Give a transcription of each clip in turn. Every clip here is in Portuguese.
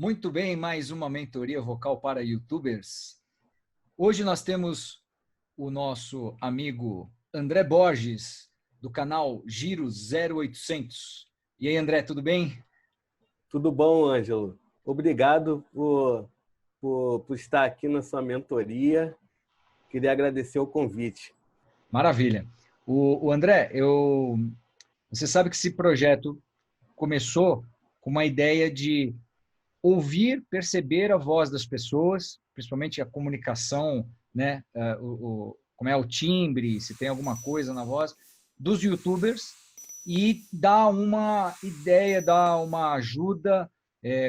Muito bem, mais uma mentoria vocal para YouTubers. Hoje nós temos o nosso amigo André Borges, do canal Giro 0800. E aí, André, tudo bem? Tudo bom, Ângelo? Obrigado por estar aqui na sua mentoria. Queria agradecer o convite. Maravilha. O André, você sabe que esse projeto começou com uma ideia de ouvir, perceber a voz das pessoas, principalmente a comunicação, né? Como é o timbre, se tem alguma coisa na voz, dos YouTubers e dar uma ideia, dar uma ajuda,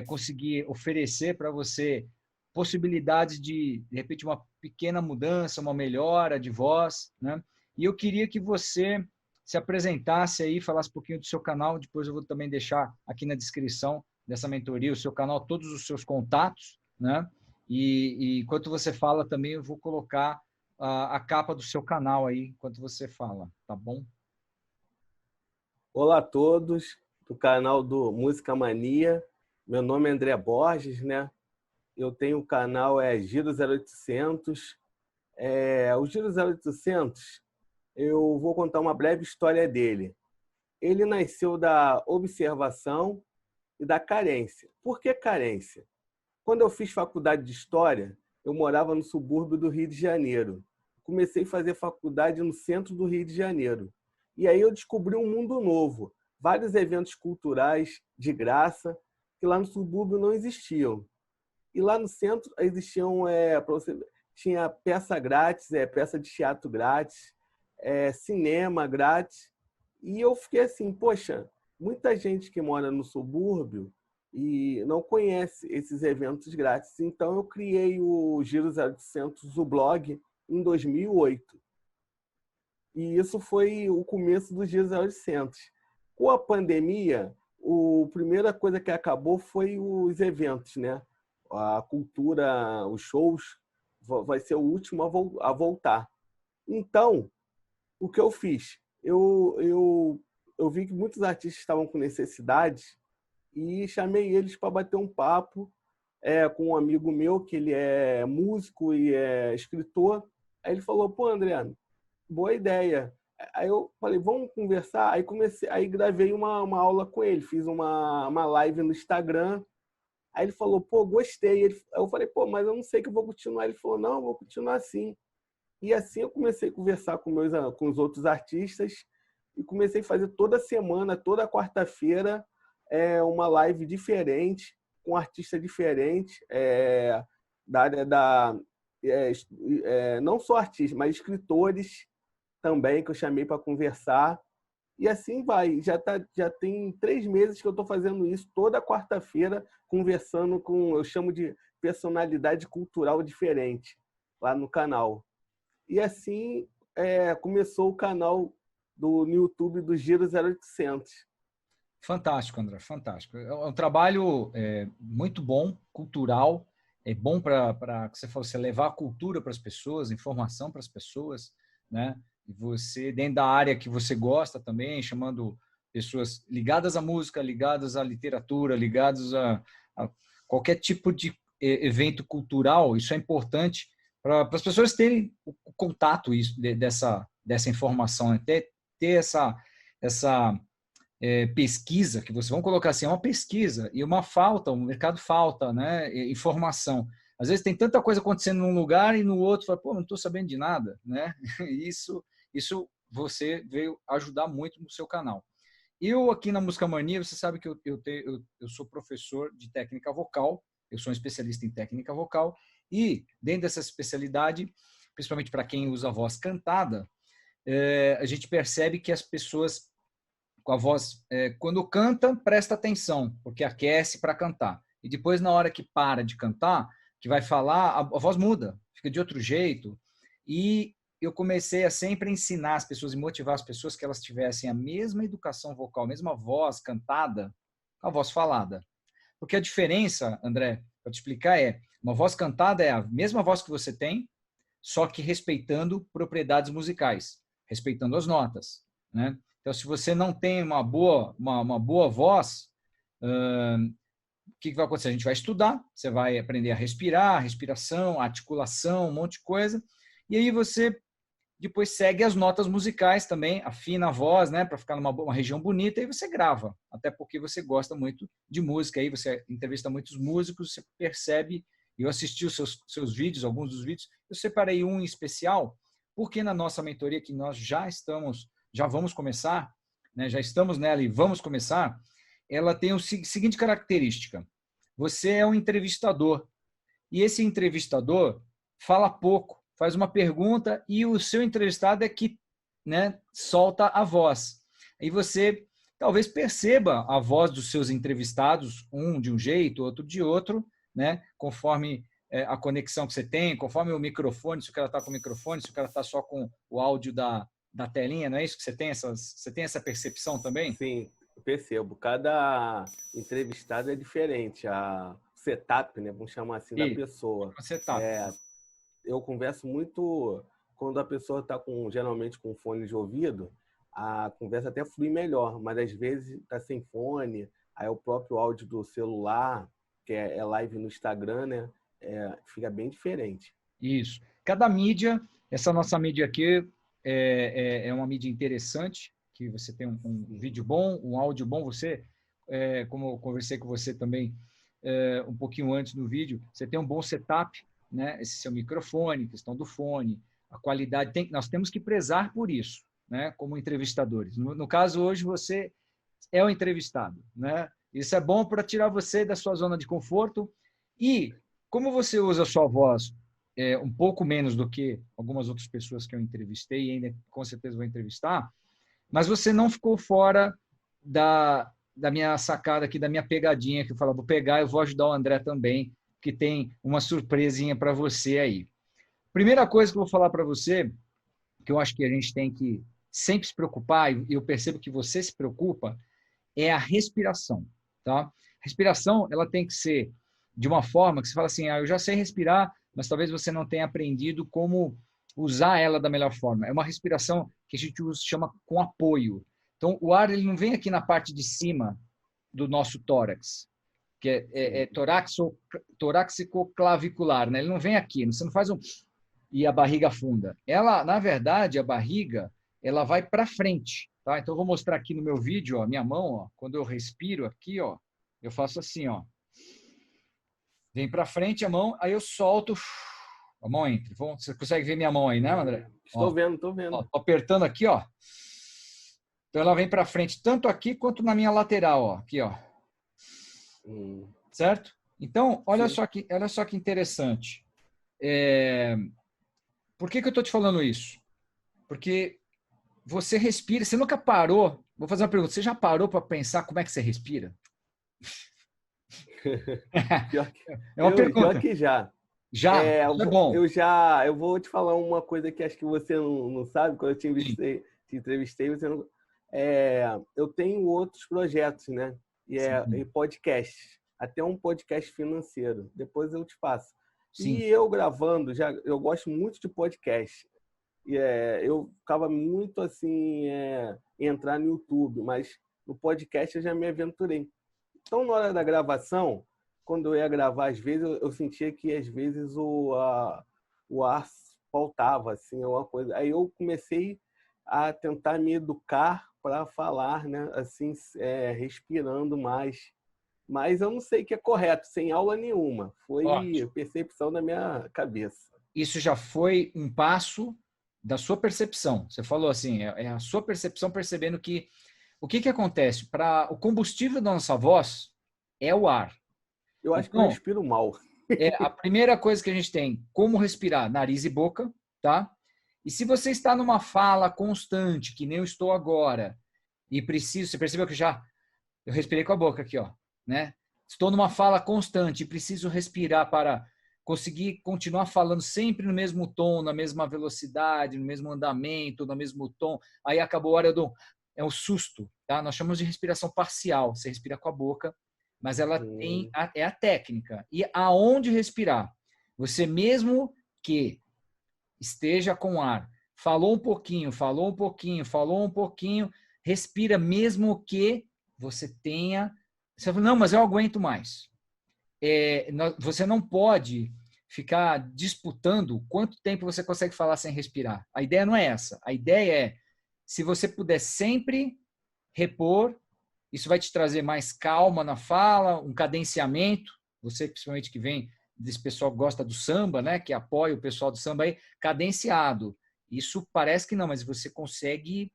conseguir oferecer para você possibilidades de repente, uma pequena mudança, uma melhora de voz, né? E eu queria que você se apresentasse aí, falasse um pouquinho do seu canal, depois eu vou também deixar aqui na descrição dessa mentoria, o seu canal, todos os seus contatos, né? E enquanto você fala também, eu vou colocar a capa do seu canal aí, enquanto você fala, tá bom? Olá a todos do canal do Música Mania. Meu nome é André Borges, né? Eu tenho o canal Giro 0800. O Giro 0800, eu vou contar uma breve história dele. Ele nasceu da observação e da carência. Por que carência? Quando eu fiz faculdade de História, eu morava no subúrbio do Rio de Janeiro. Comecei a fazer faculdade no centro do Rio de Janeiro. E aí eu descobri um mundo novo, vários eventos culturais de graça que lá no subúrbio não existiam. E lá no centro existiam, tinha peça grátis, peça de teatro grátis, cinema grátis. E eu fiquei assim, poxa, muita gente que mora no subúrbio e não conhece esses eventos grátis. Então, eu criei o Giro 0800, o blog, em 2008. E isso foi o começo do Giro 0800. Com a pandemia, a primeira coisa que acabou foi os eventos, né? A cultura, os shows, vai ser o último a voltar. Então, o que eu fiz? Eu vi que muitos artistas estavam com necessidades e chamei eles para bater um papo com um amigo meu, que ele é músico e é escritor. Aí ele falou, pô, André, boa ideia. Aí eu falei, vamos conversar? Aí gravei uma aula com ele, fiz uma live no Instagram. Aí ele falou, pô, gostei. Eu falei, pô, mas eu não sei que eu vou continuar. Ele falou, não, eu vou continuar assim. E assim eu comecei a conversar com os outros artistas e comecei a fazer toda semana, toda quarta-feira, uma live diferente, com um artista diferente, da área não só artistas, mas escritores também, que eu chamei para conversar. E assim vai. Já tem 3 meses que eu estou fazendo isso, toda quarta-feira, conversando eu chamo de personalidade cultural diferente, lá no canal. E assim começou o canal no YouTube do Giro 0800. Fantástico, André, fantástico. É um trabalho muito bom, cultural, é bom para você falou, você levar a cultura para as pessoas, informação para as pessoas, né? E você, dentro da área que você gosta também, chamando pessoas ligadas à música, ligadas à literatura, ligadas a qualquer tipo de evento cultural, isso é importante para as pessoas terem o contato dessa informação, né? Ter essa pesquisa, que vamos colocar assim, é uma pesquisa e uma falta, o mercado falta, né? Informação. Às vezes tem tanta coisa acontecendo num lugar e no outro fala, pô, não estou sabendo de nada, né? Isso você veio ajudar muito no seu canal. Eu aqui na Música Mania, você sabe que eu sou professor de técnica vocal, eu sou um especialista em técnica vocal e dentro dessa especialidade, principalmente para quem usa a voz cantada, a gente percebe que as pessoas com a voz, quando canta, presta atenção, porque aquece para cantar. E depois, na hora que para de cantar, que vai falar, a voz muda, fica de outro jeito. E eu comecei a sempre ensinar as pessoas e motivar as pessoas que elas tivessem a mesma educação vocal, a mesma voz cantada, a voz falada. Porque a diferença, André, para te explicar, uma voz cantada é a mesma voz que você tem, só que respeitando propriedades musicais, respeitando as notas, né? Então, se você não tem uma boa voz, que vai acontecer? A gente vai estudar, você vai aprender a respirar, respiração, articulação, um monte de coisa. E aí você depois segue as notas musicais também, afina a voz, né, para ficar numa região bonita, e você grava, até porque você gosta muito de música, aí você entrevista muitos músicos, você percebe, eu assisti os seus vídeos, alguns dos vídeos, eu separei um em especial, porque na nossa mentoria, que nós já vamos começar, né, já estamos nela e vamos começar, ela tem a seguinte característica, você é um entrevistador, e esse entrevistador fala pouco, faz uma pergunta e o seu entrevistado é que, né, solta a voz. E você talvez perceba a voz dos seus entrevistados, um de um jeito, outro de outro, né, conforme a conexão que você tem, conforme o microfone, se o cara está com o microfone, se o cara está só com o áudio da telinha, não é isso que você tem? Você tem essa percepção também? Sim, eu percebo. Cada entrevistado é diferente. A setup, né, vamos chamar assim, da pessoa. Setup. Eu converso muito quando a pessoa está geralmente com fone de ouvido, a conversa até flui melhor, mas às vezes está sem fone, aí o próprio áudio do celular, que é live no Instagram, né, fica bem diferente. Isso. Cada mídia, essa nossa mídia aqui é uma mídia interessante, que você tem um vídeo bom, um áudio bom, você, como eu conversei com você também um pouquinho antes no vídeo, você tem um bom setup, né? Esse seu microfone, questão do fone, a qualidade, nós temos que prezar por isso, né? Como entrevistadores. No caso, hoje, você é o entrevistado, né? Isso é bom para tirar você da sua zona de conforto e, como você usa a sua voz um pouco menos do que algumas outras pessoas que eu entrevistei e ainda com certeza vou entrevistar, mas você não ficou fora da minha sacada aqui, da minha pegadinha, que eu falo, vou pegar, eu vou ajudar o André também, que tem uma surpresinha para você aí. Primeira coisa que eu vou falar para você, que eu acho que a gente tem que sempre se preocupar, e eu percebo que você se preocupa, é a respiração, tá? A respiração, ela tem que ser de uma forma que você fala assim, eu já sei respirar, mas talvez você não tenha aprendido como usar ela da melhor forma. É uma respiração que a gente chama com apoio. Então, o ar ele não vem aqui na parte de cima do nosso tórax, que é torácico-clavicular, né? Ele não vem aqui, você não faz e a barriga afunda. Ela, na verdade, a barriga, ela vai para frente, tá? Então, eu vou mostrar aqui no meu vídeo, ó, minha mão, ó, quando eu respiro aqui, ó, eu faço assim, ó. Vem para frente a mão, aí eu solto, a mão entra. Você consegue ver minha mão aí, né, André? Estou vendo. Ó, tô apertando aqui, ó. Então, ela vem para frente, tanto aqui quanto na minha lateral, ó, aqui, ó. Certo? Então, olha só que interessante. Por que eu estou te falando isso? Porque você respira, você nunca parou. Vou fazer uma pergunta, você já parou para pensar como é que você respira? É uma pergunta. Pior que já. Já? É bom. Eu vou te falar uma coisa que acho que você não sabe, quando eu te entrevistei, você não. Eu tenho outros projetos, né? E podcast. Até um podcast financeiro. Depois eu te passo. Sim. E eu gravando, eu gosto muito de podcast. Eu ficava muito assim, entrar no YouTube, mas no podcast eu já me aventurei. Então, na hora da gravação, quando eu ia gravar, às vezes, eu sentia que, às vezes, o ar faltava, assim, alguma coisa. Aí eu comecei a tentar me educar para falar, né, assim, respirando mais. Mas eu não sei o que é correto, sem aula nenhuma. Foi percepção da minha cabeça. Isso já foi um passo da sua percepção. Você falou assim, é a sua percepção percebendo que o que acontece? O combustível da nossa voz é o ar. Eu acho que eu respiro mal. A primeira coisa que a gente tem, como respirar? Nariz e boca, tá? E se você está numa fala constante, que nem eu estou agora, e você percebeu que eu respirei com a boca aqui, ó, né? Estou numa fala constante e preciso respirar para conseguir continuar falando sempre no mesmo tom, na mesma velocidade, no mesmo andamento, no mesmo tom. Aí acabou a hora é um susto, tá? Nós chamamos de respiração parcial. Você respira com a boca, mas ela é a técnica. E aonde respirar? Você mesmo que esteja com ar, falou um pouquinho, respira mesmo que você tenha... Você fala, não, mas eu aguento mais. você não pode ficar disputando quanto tempo você consegue falar sem respirar. A ideia não é essa. A ideia é, se você puder sempre repor, isso vai te trazer mais calma na fala, um cadenciamento. Você, principalmente que vem desse pessoal que gosta do samba, né, que apoia o pessoal do samba aí, cadenciado. Isso parece que não, mas você consegue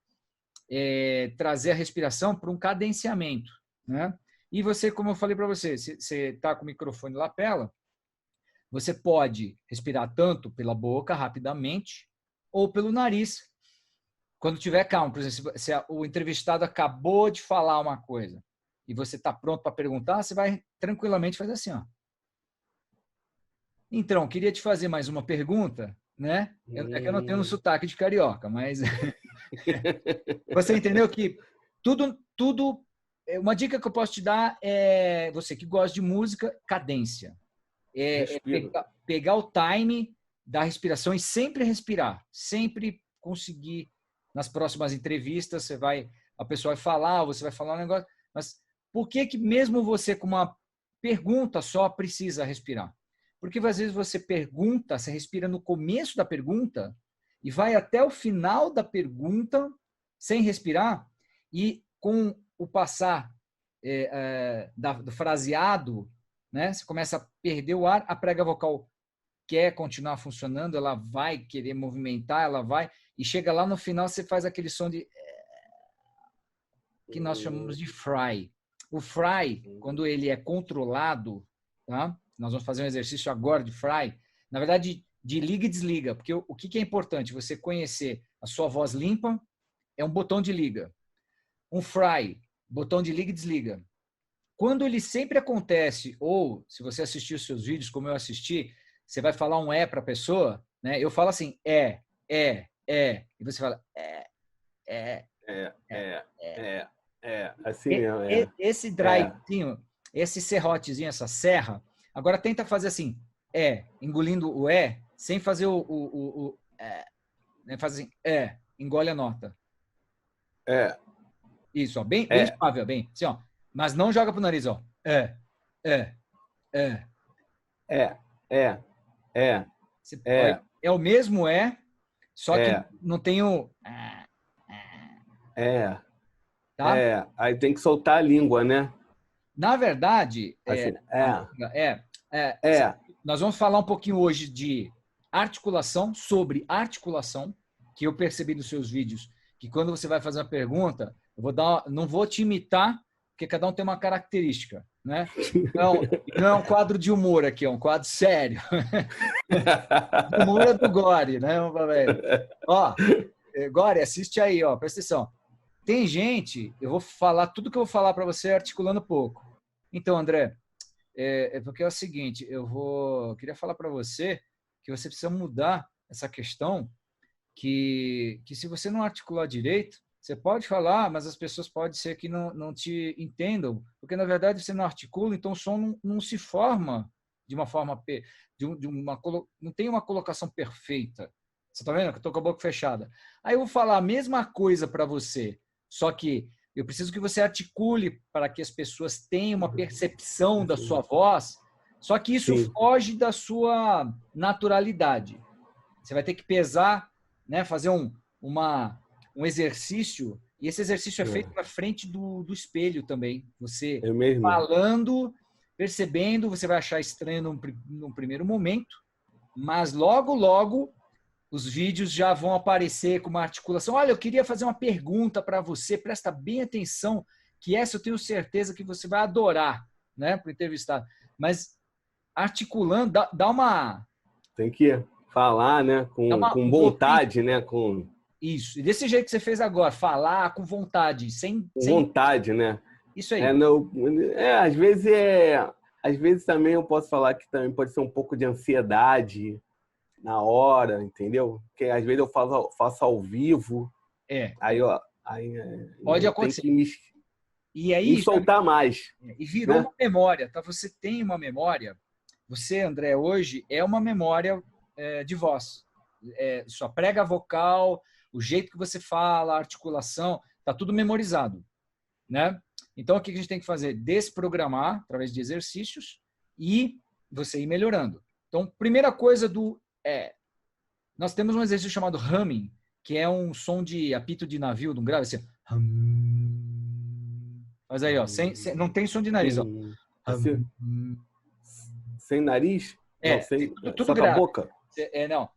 trazer a respiração para um cadenciamento, né? E você, como eu falei para você, se você está com o microfone lapela, você pode respirar tanto pela boca, rapidamente, ou pelo nariz, quando tiver calmo. Por exemplo, se o entrevistado acabou de falar uma coisa e você está pronto para perguntar, você vai tranquilamente fazer assim, ó. Então, queria te fazer mais uma pergunta, né? É que eu não tenho um sotaque de carioca, mas você entendeu que tudo. Uma dica que eu posso te dar é você que gosta de música, cadência. Pegar o time da respiração e sempre respirar, sempre conseguir nas próximas entrevistas, a pessoa vai falar, você vai falar um negócio, mas por que mesmo você com uma pergunta só precisa respirar? Porque às vezes você pergunta, você respira no começo da pergunta e vai até o final da pergunta sem respirar, e com o passar do fraseado, né, você começa a perder o ar, a prega vocal quer continuar funcionando, ela vai querer movimentar, ela vai, e chega lá no final, você faz aquele som que nós chamamos de fry. O fry, quando ele é controlado, tá? Nós vamos fazer um exercício agora de fry, na verdade, de liga e desliga, porque o que é importante? Você conhecer a sua voz limpa, é um botão de liga. Um fry, botão de liga e desliga. Quando ele sempre acontece, ou se você assistir os seus vídeos, como eu assisti, você vai falar um para a pessoa, né? Eu falo assim, e você fala, assim mesmo, Esse drivezinho, esse serrotezinho, essa serra, agora tenta fazer assim, engolindo o sem fazer né? Faz assim, engole a nota. Isso, ó, bem suave, ó, bem, assim, ó. Mas não joga pro nariz, ó. É o mesmo só que não tem o... Tá? Aí tem que soltar a língua, né? Na verdade, assim, nós vamos falar um pouquinho hoje de articulação, sobre articulação, que eu percebi nos seus vídeos, que quando você vai fazer uma pergunta, não vou te imitar, porque cada um tem uma característica, né? Não é um quadro de humor aqui, é um quadro sério. O humor é do Gore, né? Ó, Gore, assiste aí, ó, presta atenção. Tem gente, eu vou falar tudo que eu vou falar para você articulando pouco. Então, André, porque é o seguinte, queria falar para você que você precisa mudar essa questão que se você não articular direito, você pode falar, mas as pessoas pode ser que não te entendam, porque na verdade você não articula, então o som não se forma de uma forma não tem uma colocação perfeita. Você está vendo que eu estou com a boca fechada? Aí eu vou falar a mesma coisa para você, só que eu preciso que você articule para que as pessoas tenham uma percepção da sua voz, só que isso foge da sua naturalidade. Você vai ter que pesar, né, fazer um exercício, e esse exercício é feito na frente do espelho também. Você falando, percebendo, você vai achar estranho num primeiro momento, mas logo os vídeos já vão aparecer com uma articulação. Olha, eu queria fazer uma pergunta para você, presta bem atenção, que essa eu tenho certeza que você vai adorar, né, para o entrevistado. Mas articulando, dá uma... Tem que falar, né, com vontade, né, Isso, e desse jeito que você fez agora, falar com vontade, sem vontade, né? Isso aí. Às vezes também eu posso falar que também pode ser um pouco de ansiedade na hora, entendeu? Porque às vezes eu faço ao vivo. Pode acontecer. Tem que me soltar mais. E virou uma memória, tá? Você tem uma memória. Você, André, hoje é uma memória de voz. Sua prega vocal, o jeito que você fala, a articulação, tá tudo memorizado, né? Então, o que a gente tem que fazer? Desprogramar, através de exercícios, e você ir melhorando. Então, primeira coisa nós temos um exercício chamado humming, que é um som de apito de navio, de um grave, assim. Hum. Mas aí, ó, não tem som de nariz, ó. Assim, sem nariz? Não, Tudo só com a grave. boca? Não.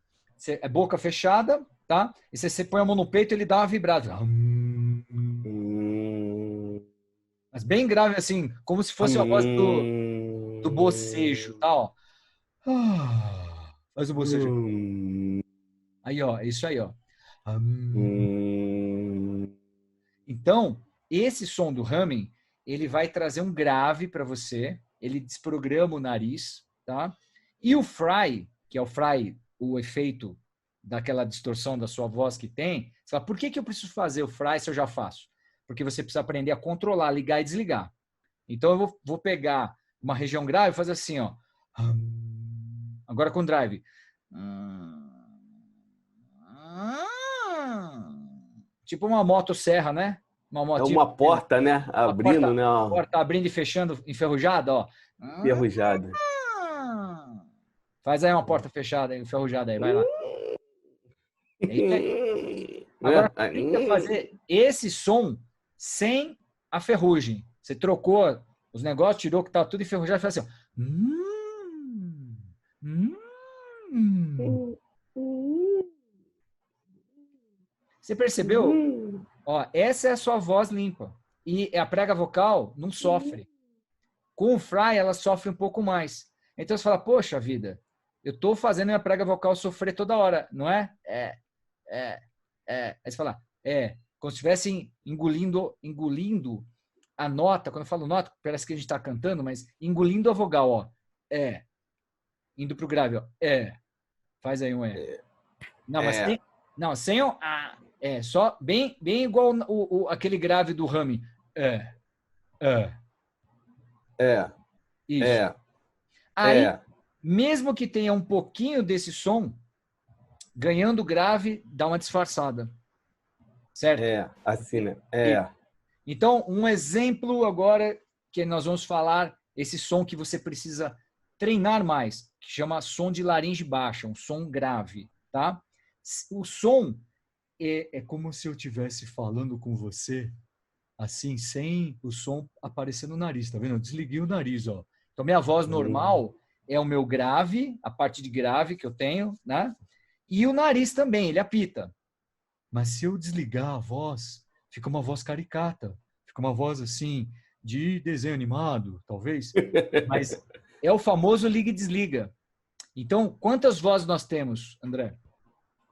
É boca fechada, tá? E você põe a mão no peito, ele dá uma vibrada. Mas bem grave, assim, como se fosse a voz do bocejo, tá? Ó. Faz o bocejo. Aí, ó, é isso aí, ó. Então, esse som do humming, ele vai trazer um grave para você, ele desprograma o nariz, tá? E o fry, que é o efeito daquela distorção da sua voz que tem, você fala, por que eu preciso fazer o fry se eu já faço? Porque você precisa aprender a controlar, ligar e desligar. Então, eu vou pegar uma região grave e fazer assim, ó. Agora com drive. Tipo uma motosserra, né? É uma porta, né? Abrindo, né? Uma porta abrindo e fechando, enferrujada, ó. Enferrujada. Faz aí uma porta fechada, enferrujada aí, vai lá. É isso aí. Agora, tenta fazer esse som sem a ferrugem. Você trocou os negócios, tirou que estava tudo enferrujado e faz assim, ó. Você percebeu? Ó, essa é a sua voz limpa. E a prega vocal não sofre. Com o fry, ela sofre um pouco mais. Então você fala, poxa vida, eu estou fazendo minha prega vocal sofrer toda hora, não é? Aí você fala, como se estivesse engolindo a nota. Quando eu falo nota, parece que a gente está cantando, mas engolindo a vogal, ó. Indo para o grave, ó. Faz aí um Não, mas sem o só bem igual aquele grave do humming. Isso. Aí, mesmo que tenha um pouquinho desse som, ganhando grave, dá uma disfarçada. Certo? Assim, né? Então, um exemplo agora que nós vamos falar, esse som que você precisa treinar mais, que chama som de laringe baixa, um som grave, tá? O som é como se eu estivesse falando com você, assim, sem o som aparecer no nariz, tá vendo? Eu desliguei o nariz, ó. Então, minha voz normal é o meu grave, a parte de grave que eu tenho, né? E o nariz também, ele apita. Mas se eu desligar a voz, fica uma voz caricata. Fica uma voz, assim, de desenho animado, talvez. Mas é o famoso liga e desliga. Então, quantas vozes nós temos, André?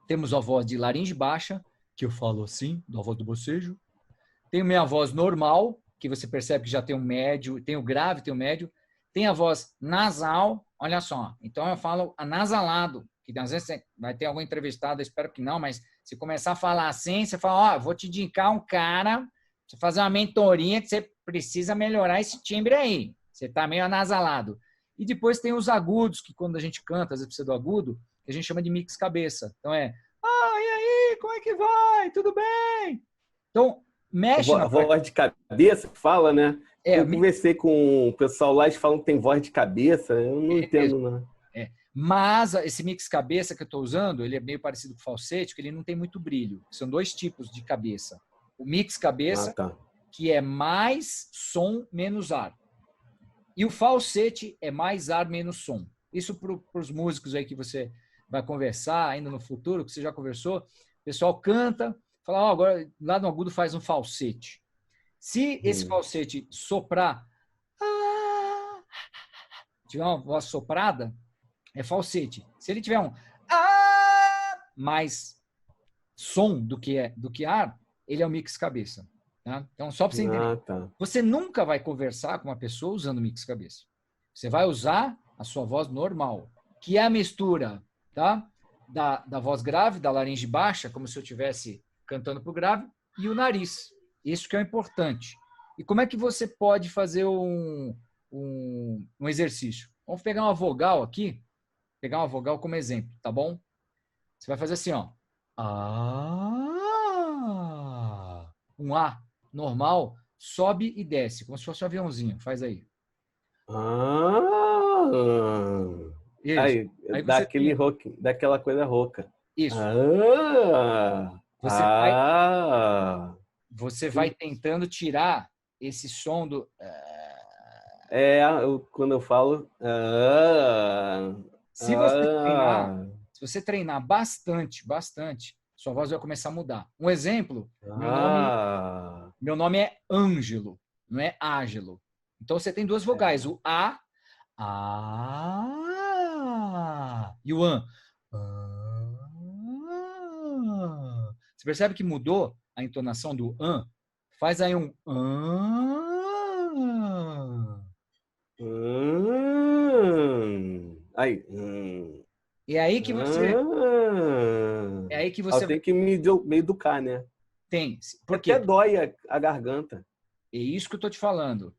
Temos a voz de laringe baixa, que eu falo assim, da voz do bocejo. Tem minha voz normal, que você percebe que já tem um médio, tem o grave, tem o médio. Tem a voz nasal, olha só. Então eu falo anasalado, que às vezes vai ter algum entrevistado, eu espero que não, mas se começar a falar assim, você fala, vou te indicar um cara, você fazer uma mentorinha que você precisa melhorar esse timbre aí. Você está meio anasalado. E depois tem os agudos, que quando a gente canta, às vezes precisa do agudo, que a gente chama de mix cabeça. Então e aí, como é que vai? Tudo bem? Então, mexe na voz de cabeça, fala, né? Eu conversei com o pessoal lá, eles falam que tem voz de cabeça, eu não entendo, não. Mas esse mix cabeça que eu estou usando, ele é meio parecido com o falsete, porque ele não tem muito brilho. São dois tipos de cabeça. O mix cabeça, que é mais som, menos ar. E o falsete é mais ar, menos som. Isso para os músicos aí que você vai conversar ainda no futuro, que você já conversou. O pessoal canta, fala, agora lá no agudo faz um falsete. Se esse falsete soprar, tiver uma voz soprada, é falsete. Se ele tiver um mais som do que ar, ele é o mix cabeça. Tá? Então, só para você entender. Você nunca vai conversar com uma pessoa usando mix cabeça. Você vai usar a sua voz normal, que é a mistura, tá? da voz grave, da laringe baixa, como se eu estivesse cantando para o grave, e o nariz. Isso que é o importante. E como é que você pode fazer um exercício? Vamos pegar uma vogal aqui, pegar uma vogal como exemplo, tá bom? Você vai fazer assim, ó. Um A normal, sobe e desce, como se fosse um aviãozinho. Faz aí. Isso. Aí, Aí dá você aquele tem rock, daquela coisa rouca. isso. Ah, Você vai, ah, você vai sim. tentando tirar esse som do Quando eu falo. se você treinar, se você treinar bastante, bastante, sua voz vai começar a mudar. Um exemplo, ah, meu nome é Ângelo, não é Ágelo. Então você tem duas vogais, o e o an. Ah. Você percebe que mudou a entonação do an? Faz aí um an. aí. É aí que você, Ah, é aí que eu você tenho que me educar, né? tem. Por Até quê? dói a garganta. É isso que eu estou te falando.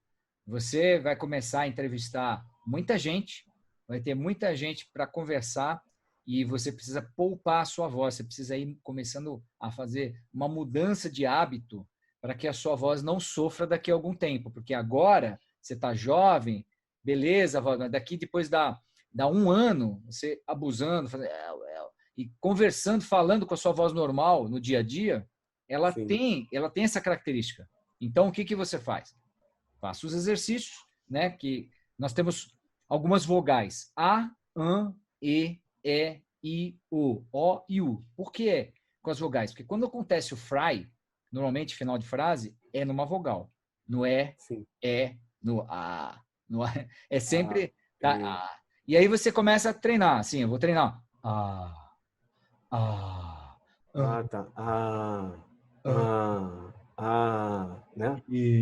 Você vai começar a entrevistar muita gente, vai ter muita gente para conversar e você precisa poupar a sua voz. Você precisa ir começando a fazer uma mudança de hábito para que a sua voz não sofra daqui a algum tempo. Porque agora você está jovem, beleza, voz, mas daqui depois dá um ano, você abusando, fazendo, e conversando, falando com a sua voz normal no dia a dia, Sim. ela tem essa característica. Então, o que você faz? Faça os exercícios, né? Que nós temos algumas vogais. A, an, e, o e u. Por que com as vogais? Porque quando acontece o fry, normalmente final de frase, é numa vogal. No Sim. no a. No a. É Ah, sempre a. E aí você começa a treinar. Assim, eu vou treinar. A, tá. an, Né?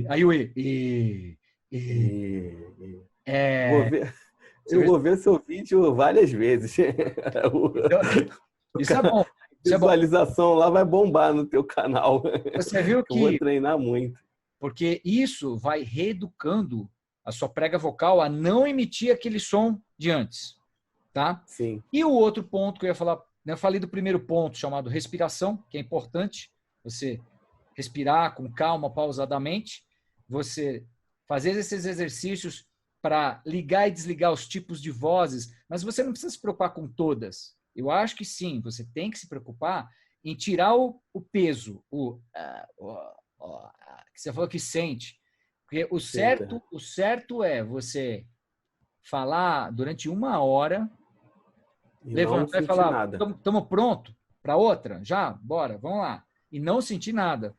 aí o e. E, vou É, ver, você eu vê? vou ver seu vídeo várias vezes. Então, isso é bom. Isso é bom. Visualização lá vai bombar no teu canal. Você viu Eu vou que, treinar muito. porque isso vai reeducando a sua prega vocal a não emitir aquele som de antes, tá? Sim, E o outro ponto que eu ia falar, né, eu falei do primeiro ponto chamado respiração, que é importante você respirar com calma, pausadamente, você fazer esses exercícios para ligar e desligar os tipos de vozes, mas você não precisa se preocupar com todas. Eu acho que sim, você tem que se preocupar em tirar o peso, que você falou que sente. Porque senta. o certo é você falar durante uma hora, E não levantar e sentir falar, nada. estamos pronto para outra? Já? Bora, vamos lá. E não sentir nada.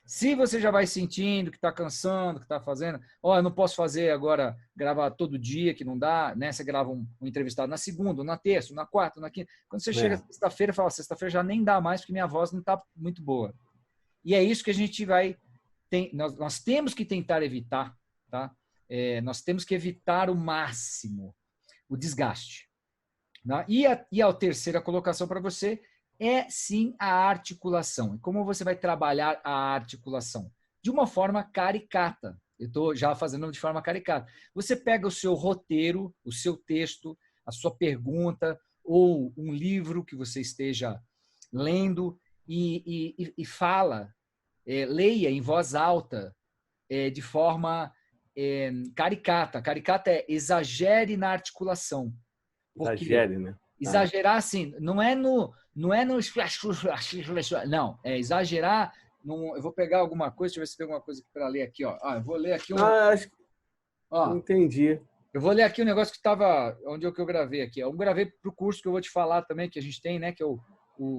Se você já vai sentindo que está cansando, que está fazendo, eu não posso fazer agora, gravar todo dia, que não dá, né? Você grava um entrevistado na segunda, na terça, na quarta, na quinta. Quando você chega É, sexta-feira, fala, sexta-feira já nem dá mais, porque minha voz não está muito boa. E é isso que a gente nós temos que tentar evitar, tá? Nós temos que evitar o máximo o desgaste. Né? E a terceira colocação para você é sim a articulação. E como você vai trabalhar a articulação? De uma forma caricata. Eu estou já fazendo de forma caricata. Você pega o seu roteiro, o seu texto, a sua pergunta, ou um livro que você esteja lendo e fala, leia em voz alta, de forma caricata. Caricata é exagere na articulação. Porque exagere, né? Ah, exagerar assim, não é no não, é exagerar eu vou pegar alguma coisa, deixa eu ver se tem alguma coisa para ler aqui, ó. Eu vou ler aqui acho que ó, entendi. eu vou ler aqui um negócio que estava onde eu gravei aqui. Eu gravei para o curso que eu vou te falar também que a gente tem, né, que é o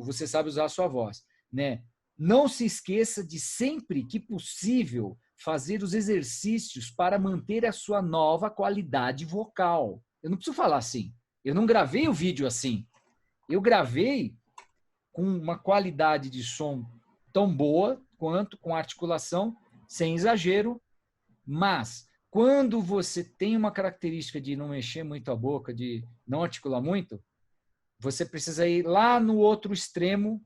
Você Sabe Usar a Sua Voz, né? Não se esqueça de sempre que possível fazer os exercícios para manter a sua nova qualidade vocal. Eu não preciso falar assim. Eu não gravei o vídeo assim. Eu gravei com uma qualidade de som tão boa quanto com articulação, sem exagero, mas quando você tem uma característica de não mexer muito a boca, de não articular muito, você precisa ir lá no outro extremo,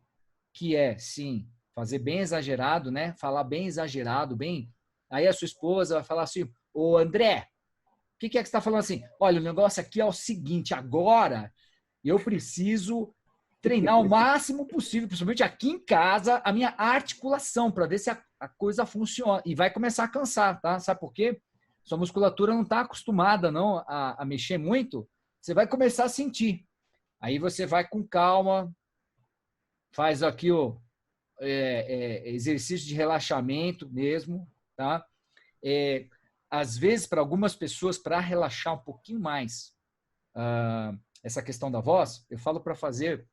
que é, sim, fazer bem exagerado, né? Falar bem exagerado, bem. Aí a sua esposa vai falar assim: Ô André, o que é que você está falando assim? Olha, o negócio aqui é o seguinte, agora eu preciso treinar o máximo possível, principalmente aqui em casa, a minha articulação, para ver se a coisa funciona. E vai começar a cansar, tá? Sabe por quê? sua musculatura não está acostumada não a mexer muito, você vai começar a sentir. Aí você vai com calma, faz aqui o exercício de relaxamento mesmo, tá? Às vezes, para algumas pessoas, para relaxar um pouquinho mais essa questão da voz, eu falo para fazer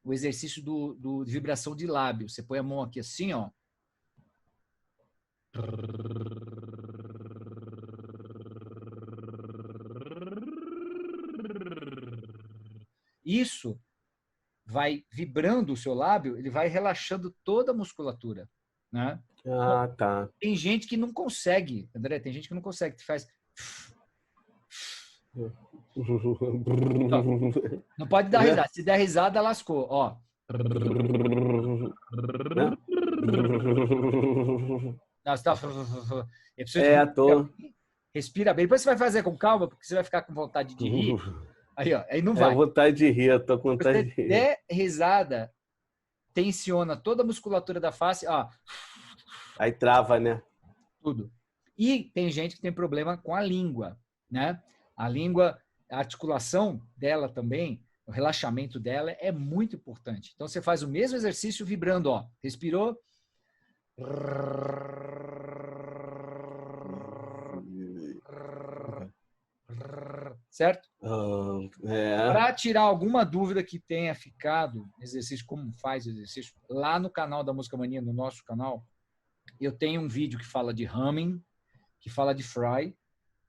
o exercício de vibração de lábio. Você põe a mão aqui assim, ó. Isso vai vibrando o seu lábio, ele vai relaxando toda a musculatura, né? Ah, tá. Tem gente que não consegue, André, tem gente que não consegue, que faz... Não pode dar risada. Se der risada, lascou. Ó. Não, você tá... tô. Respira bem. Depois você vai fazer com calma, porque você vai ficar com vontade de rir. Aí, ó, aí não vai. Vontade de rir, eu tô com vontade de rir. Se der risada, tensiona toda a musculatura da face, ó. Aí trava, né? Tudo. E tem gente que tem problema com a língua, né? A língua, a articulação dela também, o relaxamento dela é muito importante. Então você faz o mesmo exercício vibrando, ó. Respirou. Certo? Para tirar alguma dúvida que tenha ficado, exercício, como faz o exercício, lá no canal da Música Mania, no nosso canal, eu tenho um vídeo que fala de humming, que fala de fry,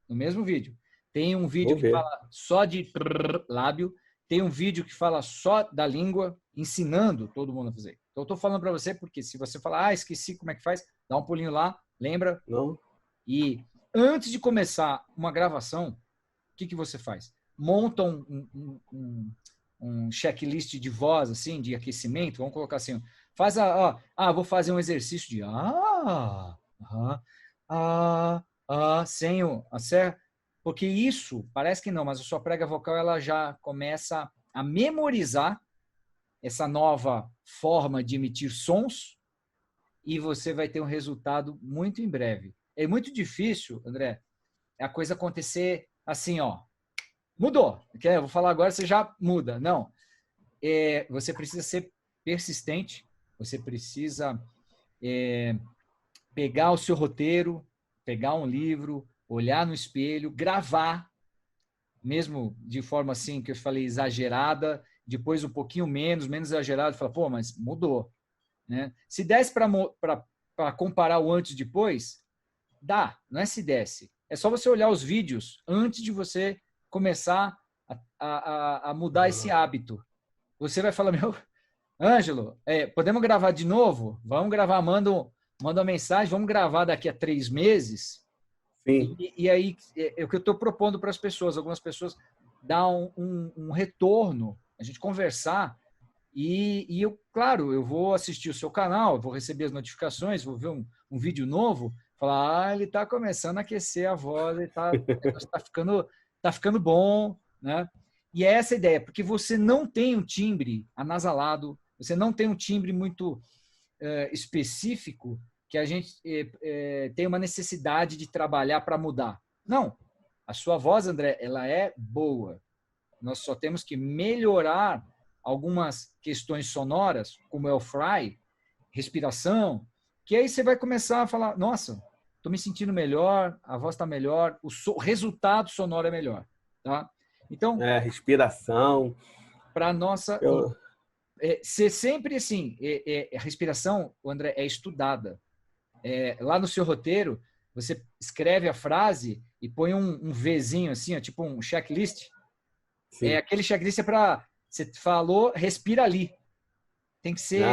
no mesmo vídeo. Tem um vídeo que fala só de lábio, tem um vídeo que fala só da língua, ensinando todo mundo a fazer. Então, eu estou falando para você, porque se você falar, esqueci como é que faz, dá um pulinho lá, lembra? Não. E antes de começar uma gravação, o que você faz? Monta um checklist de voz, assim, de aquecimento, vamos colocar assim, faz vou fazer um exercício de sem a serra, porque isso, parece que não, mas a sua prega vocal ela já começa a memorizar essa nova forma de emitir sons e você vai ter um resultado muito em breve. É muito difícil, André, a coisa acontecer assim, ó, mudou. Eu vou falar agora, você já muda. Não. Você precisa ser persistente, você precisa pegar o seu roteiro, pegar um livro, olhar no espelho, gravar, mesmo de forma assim, que eu falei, exagerada, depois um pouquinho menos exagerado, falar, pô, mas mudou. Né? Se desse para comparar o antes e depois, dá, não é se desse. É só você olhar os vídeos antes de você começar a mudar esse hábito. Você vai falar, meu, Ângelo, podemos gravar de novo? Vamos gravar, manda uma mensagem, vamos gravar daqui a 3 meses. Sim. E aí, é o que eu estou propondo para as pessoas. Algumas pessoas dão um retorno, a gente conversar. E eu, claro, eu vou assistir o seu canal, vou receber as notificações, vou ver um vídeo novo, falar, ele está começando a aquecer a voz, ele tá ficando bom, né? E é essa a ideia, porque você não tem um timbre anasalado, você não tem um timbre muito específico que a gente tem uma necessidade de trabalhar para mudar. Não. A sua voz, André, ela é boa. Nós só temos que melhorar algumas questões sonoras, como é o fry, respiração, que aí você vai começar a falar, nossa, estou me sentindo melhor, a voz está melhor, o resultado sonoro é melhor. Tá? Então, respiração. Para nossa... ser sempre assim, a respiração, André, é estudada. Lá no seu roteiro, você escreve a frase e põe um Vzinho assim, ó, tipo um checklist. Sim. Aquele checklist é para... Você falou, respira ali. Tem que ser...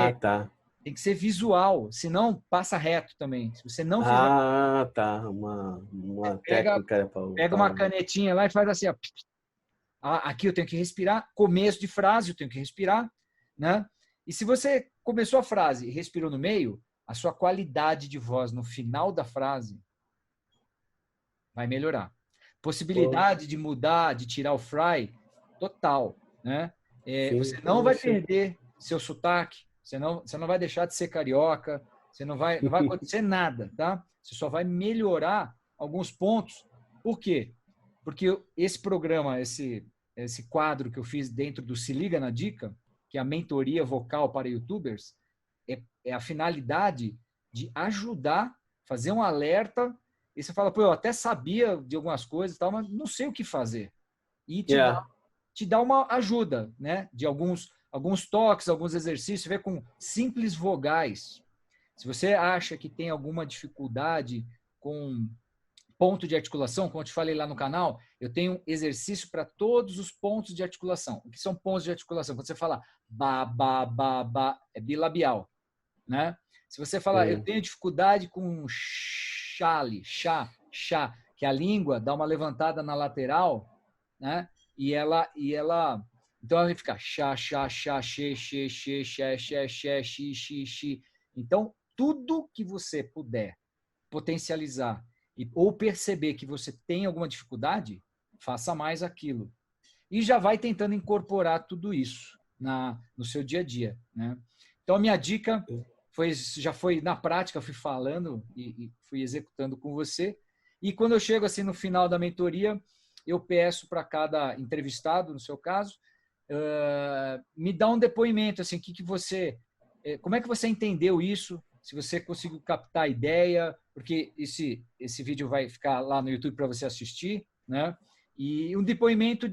Tem que ser visual, senão passa reto também. Se você não fizer... tá. Uma técnica. Pega uma canetinha lá e faz assim, ó. Aqui eu tenho que respirar. Começo de frase eu tenho que respirar, né? E se você começou a frase e respirou no meio, a sua qualidade de voz no final da frase vai melhorar. Possibilidade de mudar, de tirar o fry, total, né? Você não vai perder seu sotaque, você não vai deixar de ser carioca, não vai acontecer nada, tá? Você só vai melhorar alguns pontos Por quê? Porque esse programa, esse quadro que eu fiz dentro do Se Liga na Dica, que é a mentoria vocal para YouTubers, é a finalidade de ajudar, fazer um alerta, e você fala, pô, eu até sabia de algumas coisas e tal, mas não sei o que fazer. E te dá uma ajuda, né? De alguns toques, alguns exercícios, você vê com simples vogais. Se você acha que tem alguma dificuldade com ponto de articulação, como eu te falei lá no canal, eu tenho exercício para todos os pontos de articulação. O que são pontos de articulação? Quando você fala ba, ba, ba, ba, é bilabial, né? Se você falar, eu tenho dificuldade com chale, chá, que a língua dá uma levantada na lateral, né? E ela então ela fica chá, xe, xi. Então, tudo que você puder potencializar ou perceber que você tem alguma dificuldade, faça mais aquilo. E já vai tentando incorporar tudo isso no seu dia a dia, né? Então, a minha dica já foi na prática, eu fui falando e fui executando com você. E quando eu chego assim no final da mentoria, eu peço para cada entrevistado, no seu caso, me dá um depoimento, assim, como é que você entendeu isso? Se você conseguiu captar a ideia, porque esse vídeo vai ficar lá no YouTube para você assistir, né? E um depoimento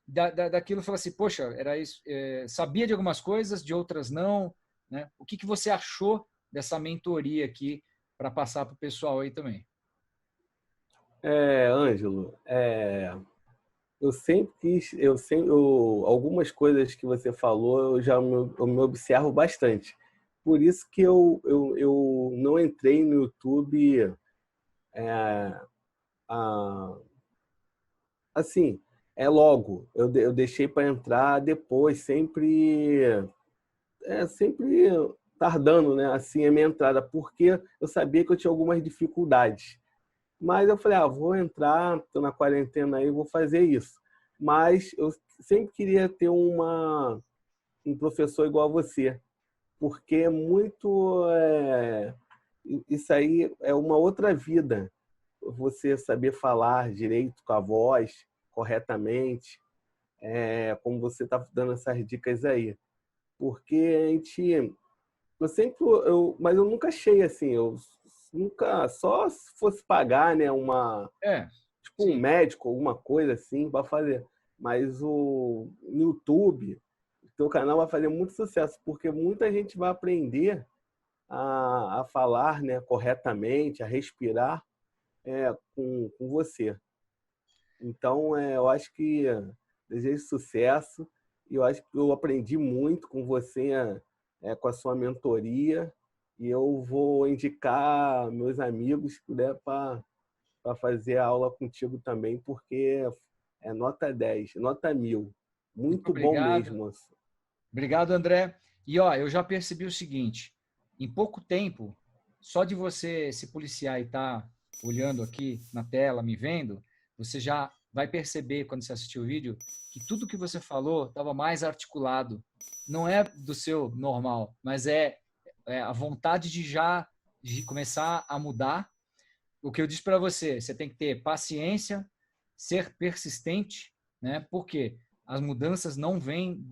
daquilo, fala assim, poxa, era isso, sabia de algumas coisas, de outras não, né? O que você achou dessa mentoria aqui para passar para o pessoal aí também? Ângelo, algumas coisas que você falou, eu me observo bastante. Por isso que eu não entrei no YouTube assim, logo. Eu deixei para entrar depois, sempre tardando, né? Assim, a minha entrada, porque eu sabia que eu tinha algumas dificuldades. Mas eu falei, vou entrar, estou na quarentena aí, vou fazer isso. Mas eu sempre queria ter um professor igual a você, porque é muito... isso aí é uma outra vida. Você saber falar direito com a voz, corretamente, como você está dando essas dicas aí. Porque a gente... mas eu nunca achei assim, eu nunca, só se fosse pagar, né, tipo um médico, alguma coisa assim para fazer. Mas no YouTube, o teu canal vai fazer muito sucesso, porque muita gente vai aprender a falar, né, corretamente, a respirar com você. Então, eu acho que desejo sucesso e eu acho que eu aprendi muito com você, com a sua mentoria, e eu vou indicar meus amigos que puder para fazer a aula contigo também, porque é nota 10, nota 1000. Muito bom mesmo. Obrigado, André. E eu já percebi o seguinte, em pouco tempo, só de você se policiar e estar olhando aqui na tela, me vendo, você já vai perceber, quando você assistir o vídeo, que tudo que você falou estava mais articulado. Não é do seu normal, mas é a vontade de começar a mudar. O que eu disse para você tem que ter paciência, ser persistente, né? Porque as mudanças não vêm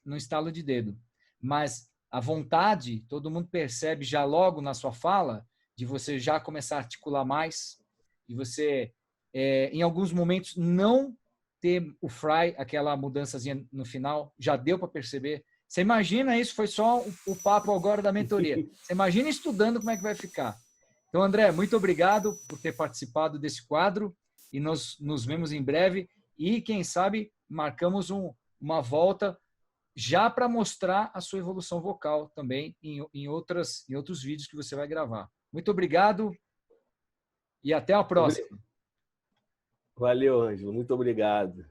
no estalo de dedo. Mas a vontade, todo mundo percebe já logo na sua fala, de você já começar a articular mais, e você, em alguns momentos, não ter o fry, aquela mudançazinha no final, já deu para perceber. Você imagina isso, foi só o papo agora da mentoria. Você imagina estudando como é que vai ficar. Então, André, muito obrigado por ter participado desse quadro e nos vemos em breve. E, quem sabe, marcamos uma volta já para mostrar a sua evolução vocal também em outros vídeos que você vai gravar. Muito obrigado e até a próxima. Valeu, Ângelo. Muito obrigado.